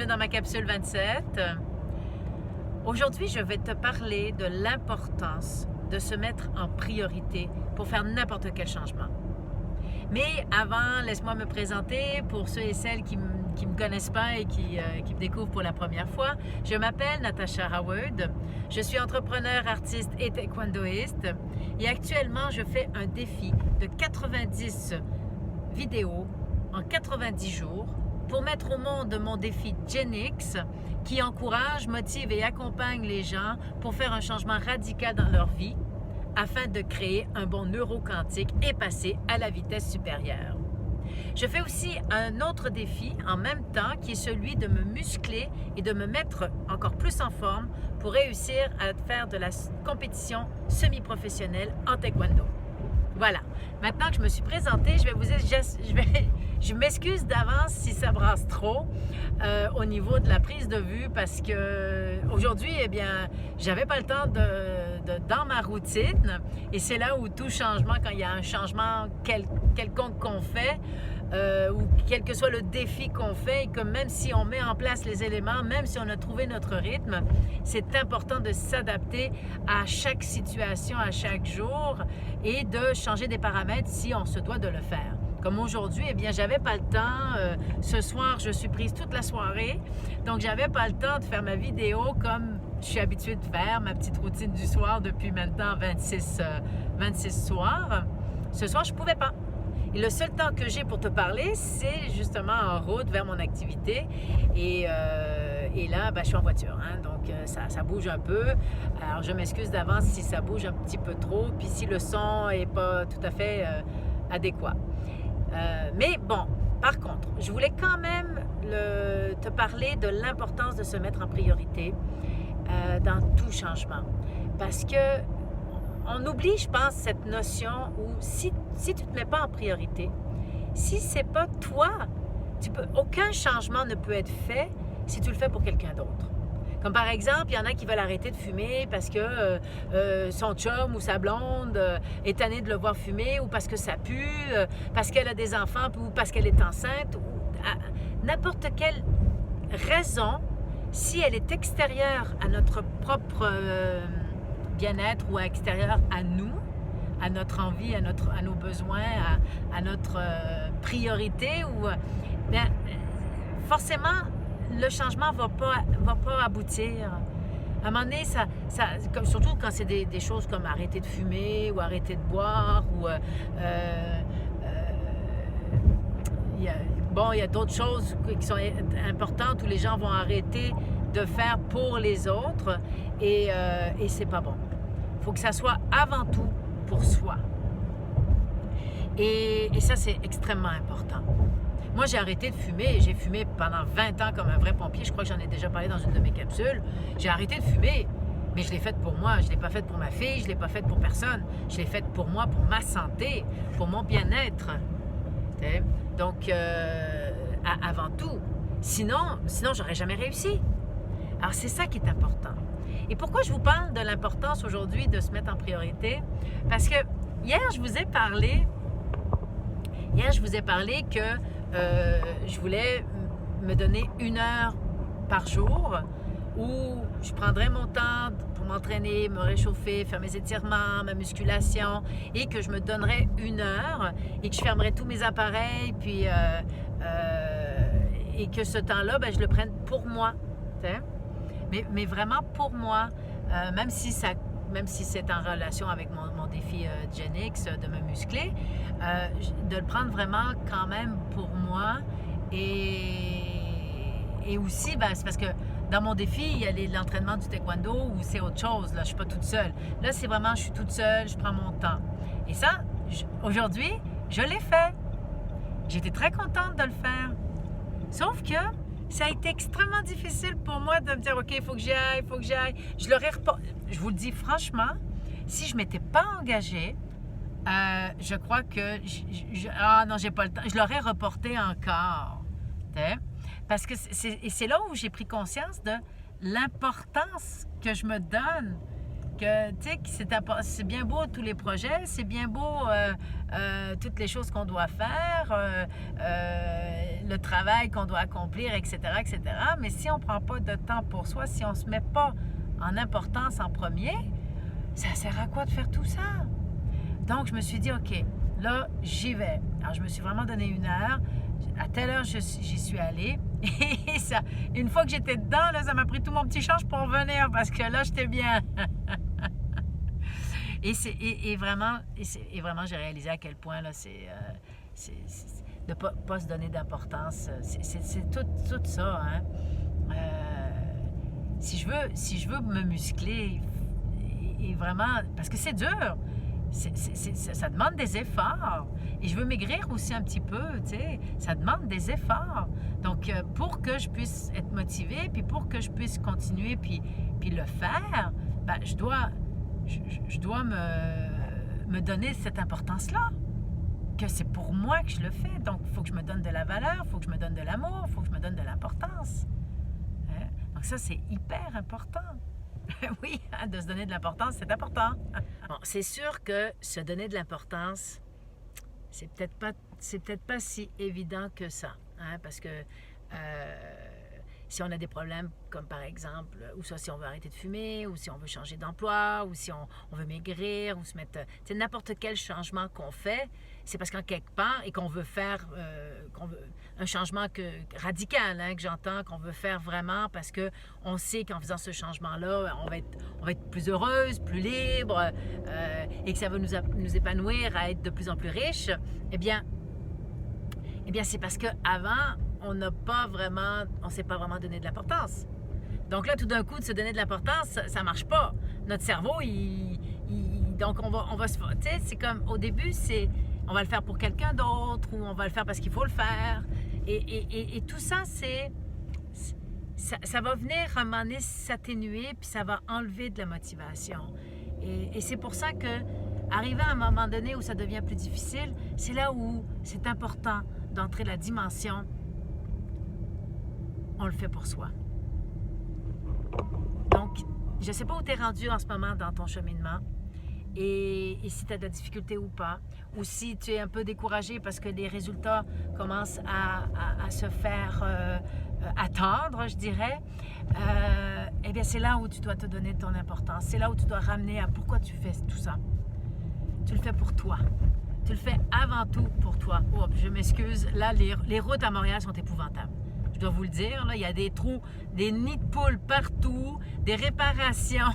bienvenue dans ma capsule 27. Aujourd'hui, je vais te parler de l'importance de se mettre en priorité pour faire n'importe quel changement. Mais avant, laisse-moi me présenter pour ceux et celles qui ne me connaissent pas et qui me découvrent pour la première fois. Je m'appelle Natasha Howard, je suis entrepreneur, artiste et taekwondoïste et actuellement, je fais un défi de 90 vidéos en 90 jours pour mettre au monde mon défi GenX qui encourage, motive et accompagne les gens pour faire un changement radical dans leur vie afin de créer un bon neuroquantique et passer à la vitesse supérieure. Je fais aussi un autre défi en même temps qui est celui de me muscler et de me mettre encore plus en forme pour réussir à faire de la compétition semi-professionnelle en taekwondo. Voilà. Maintenant que je me suis présentée, je m'excuse d'avance si ça brasse trop au niveau de la prise de vue parce que aujourd'hui, eh bien, j'avais pas le temps dans ma routine et c'est là où tout changement, quand il y a un changement quelconque qu'on fait, ou quel que soit le défi qu'on fait et que même si on met en place les éléments, même si on a trouvé notre rythme, c'est important de s'adapter à chaque situation, à chaque jour et de changer des paramètres si on se doit de le faire. Comme aujourd'hui, eh bien, j'avais pas le temps. Ce soir, je suis prise toute la soirée, donc j'avais pas le temps de faire ma vidéo comme je suis habituée de faire, ma petite routine du soir depuis maintenant 26 soirs. Ce soir, je pouvais pas. Et le seul temps que j'ai pour te parler, c'est justement en route vers mon activité. Et là, ben, je suis en voiture, hein, donc ça bouge un peu. Alors, je m'excuse d'avance si ça bouge un petit peu trop, puis si le son n'est pas tout à fait adéquat. Mais bon, par contre, je voulais quand même te parler de l'importance de se mettre en priorité dans tout changement. Parce que on oublie, je pense, cette notion où si tu ne te mets pas en priorité, si ce n'est pas toi, aucun changement ne peut être fait si tu le fais pour quelqu'un d'autre. Comme par exemple, il y en a qui veulent arrêter de fumer parce que son chum ou sa blonde est tanné de le voir fumer ou parce que ça pue, parce qu'elle a des enfants ou parce qu'elle est enceinte. Ou n'importe quelle raison, si elle est extérieure à notre propre bien-être ou extérieur à nous, à notre envie, à nos besoins, à notre priorité, ou bien, forcément, le changement va pas aboutir. À un moment donné, surtout quand c'est des choses comme arrêter de fumer ou arrêter de boire, ou il y a d'autres choses qui sont importantes où les gens vont arrêter de faire pour les autres et c'est pas bon. Il faut que ça soit avant tout pour soi. Et ça, c'est extrêmement important. Moi, j'ai arrêté de fumer. J'ai fumé pendant 20 ans comme un vrai pompier. Je crois que j'en ai déjà parlé dans une de mes capsules. J'ai arrêté de fumer, mais je l'ai faite pour moi. Je ne l'ai pas faite pour ma fille. Je ne l'ai pas faite pour personne. Je l'ai faite pour moi, pour ma santé, pour mon bien-être. Donc, avant tout. Sinon, j'aurais jamais réussi. Alors, c'est ça qui est important. Et pourquoi je vous parle de l'importance aujourd'hui de se mettre en priorité? Parce que hier, je vous ai parlé que je voulais me donner 1 heure par jour où je prendrais mon temps pour m'entraîner, me réchauffer, faire mes étirements, ma musculation et que je me donnerais 1 heure et que je fermerais tous mes appareils puis, et que ce temps-là, ben, je le prenne pour moi. Mais vraiment pour moi, même si c'est en relation avec mon défi GenX de me muscler, de le prendre vraiment quand même pour moi et aussi, ben, c'est parce que dans mon défi, il y a l'entraînement du taekwondo où c'est autre chose, là, je suis pas toute seule. Là, c'est vraiment, je suis toute seule, je prends mon temps. Et ça, aujourd'hui, je l'ai fait. J'étais très contente de le faire. Sauf que ça a été extrêmement difficile pour moi de me dire, OK, il faut que j'y aille. Je vous le dis franchement, si je ne m'étais pas engagée, je crois que non, j'ai pas le temps. Je l'aurais reporté encore. Parce que c'est là où j'ai pris conscience de l'importance que je me donne que tu sais, c'est bien beau tous les projets, c'est bien beau toutes les choses qu'on doit faire, le travail qu'on doit accomplir, etc., etc. Mais si on ne prend pas de temps pour soi, si on ne se met pas en importance en premier, ça sert à quoi de faire tout ça? Donc, je me suis dit, OK, là, j'y vais. Alors, je me suis vraiment donné 1 heure. À telle heure, j'y suis allée. Et ça, une fois que j'étais dedans, là, ça m'a pris tout mon petit change pour revenir parce que là, j'étais bien. Et vraiment, j'ai réalisé à quel point, là, c'est de ne pas se donner d'importance. C'est tout ça, hein. Si je veux me muscler, et vraiment, parce que c'est dur, ça demande des efforts. Et je veux maigrir aussi un petit peu, tu sais, ça demande des efforts. Donc, pour que je puisse être motivée, puis pour que je puisse continuer, puis le faire, ben, je dois me donner cette importance-là, que c'est pour moi que je le fais. Donc, il faut que je me donne de la valeur, il faut que je me donne de l'amour, il faut que je me donne de l'importance. Hein? Donc ça, c'est hyper important. Oui, hein, de se donner de l'importance, c'est important. Bon, c'est sûr que se donner de l'importance, c'est peut-être pas si évident que ça, hein, parce que si on a des problèmes comme par exemple, ou ça, si on veut arrêter de fumer, ou si on veut changer d'emploi, ou si on veut maigrir, ou se mettre, tu sais, n'importe quel changement qu'on fait, c'est parce qu'en quelque part, et qu'on veut faire un changement radical, hein, que j'entends, qu'on veut faire vraiment parce qu'on sait qu'en faisant ce changement-là, on va être plus heureuse, plus libre, et que ça va nous épanouir à être de plus en plus riche. Eh bien c'est parce qu'avant, on s'est pas vraiment donné de l'importance. Donc là, tout d'un coup, de se donner de l'importance, ça marche pas. Notre cerveau, donc on va se... Tu sais, c'est comme, au début, on va le faire pour quelqu'un d'autre, ou on va le faire parce qu'il faut le faire. Et tout ça, ça va venir à un moment donné s'atténuer, puis ça va enlever de la motivation. Et c'est pour ça que, arrivé à un moment donné où ça devient plus difficile, c'est là où c'est important d'entrer la dimension on le fait pour soi. Donc, je ne sais pas où tu es rendu en ce moment dans ton cheminement et si tu as de la difficulté ou pas, ou si tu es un peu découragé parce que les résultats commencent à se faire attendre, je dirais, eh bien, c'est là où tu dois te donner ton importance. C'est là où tu dois ramener à pourquoi tu fais tout ça. Tu le fais pour toi. Tu le fais avant tout pour toi. Oh, je m'excuse, là, les routes à Montréal sont épouvantables. Je dois vous le dire, là, il y a des trous, des nids de poules partout, des réparations.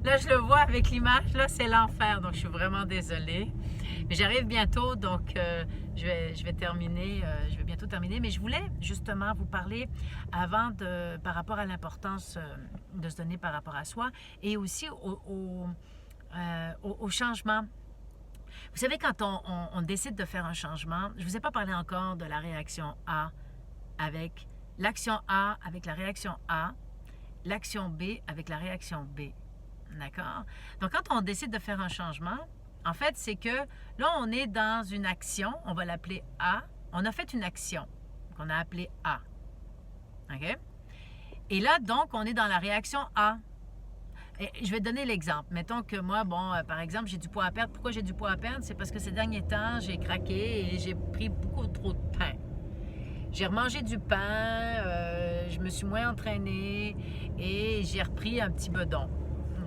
Là, je le vois avec l'image, là, c'est l'enfer. Donc, je suis vraiment désolée. Mais j'arrive bientôt, donc je vais terminer. Je vais bientôt terminer. Mais je voulais justement vous parler par rapport à l'importance de se donner par rapport à soi et aussi au changement. Vous savez, quand on décide de faire un changement, je ne vous ai pas parlé encore de la réaction A avec l'action A avec la réaction A, l'action B avec la réaction B. D'accord? Donc, quand on décide de faire un changement, en fait, c'est que là, on est dans une action, on va l'appeler A. On a fait une action qu'on a appelée A. OK? Et là, donc, on est dans la réaction A. Et je vais te donner l'exemple. Mettons que moi, par exemple, j'ai du poids à perdre. Pourquoi j'ai du poids à perdre? C'est parce que ces derniers temps, j'ai craqué et j'ai pris beaucoup trop de pain. J'ai remangé du pain, je me suis moins entraînée et j'ai repris un petit bedon.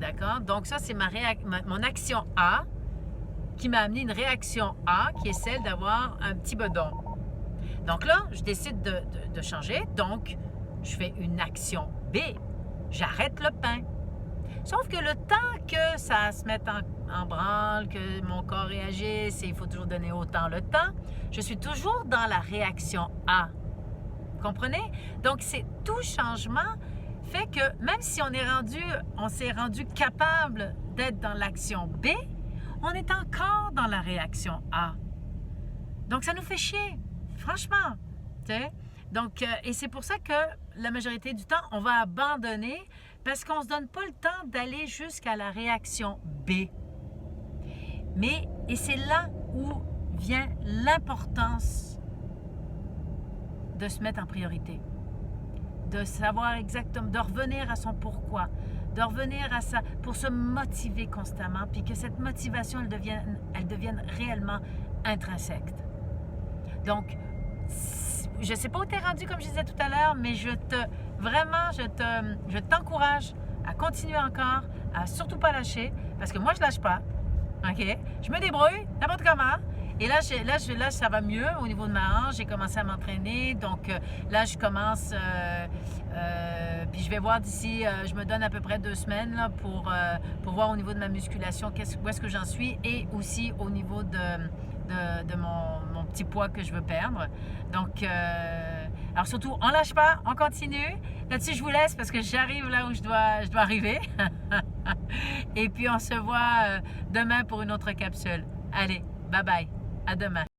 D'accord? Donc ça, c'est mon action A qui m'a amené une réaction A qui est celle d'avoir un petit bedon. Donc là, je décide de changer. Donc, je fais une action B. J'arrête le pain. Sauf que le temps que ça se mette en branle, que mon corps réagisse, et il faut toujours donner autant le temps, je suis toujours dans la réaction A. Vous comprenez? Donc, tout changement fait que même si on s'est rendu capable d'être dans l'action B, on est encore dans la réaction A. Donc, ça nous fait chier, franchement. Tu sais? Donc, et c'est pour ça que la majorité du temps, on va abandonner parce qu'on ne se donne pas le temps d'aller jusqu'à la réaction B. Et c'est là où vient l'importance de se mettre en priorité, de savoir exactement, de revenir à son pourquoi, de revenir à ça pour se motiver constamment, puis que cette motivation, elle devienne réellement intrinsèque. Donc, je ne sais pas où tu es rendu, comme je disais tout à l'heure, mais je t'encourage à continuer encore, à surtout pas lâcher, parce que moi, je lâche pas. OK? Je me débrouille, n'importe comment. Et là, ça va mieux au niveau de ma hanche. J'ai commencé à m'entraîner. Donc, là, je commence... puis je vais voir d'ici... je me donne à peu près 2 semaines là, pour voir au niveau de ma musculation où est-ce que j'en suis et aussi au niveau de mon petit poids que je veux perdre. Donc, alors surtout, on lâche pas, on continue. Là-dessus, je vous laisse parce que j'arrive là où je dois arriver. Et puis, on se voit demain pour une autre capsule. Allez, bye bye. À demain.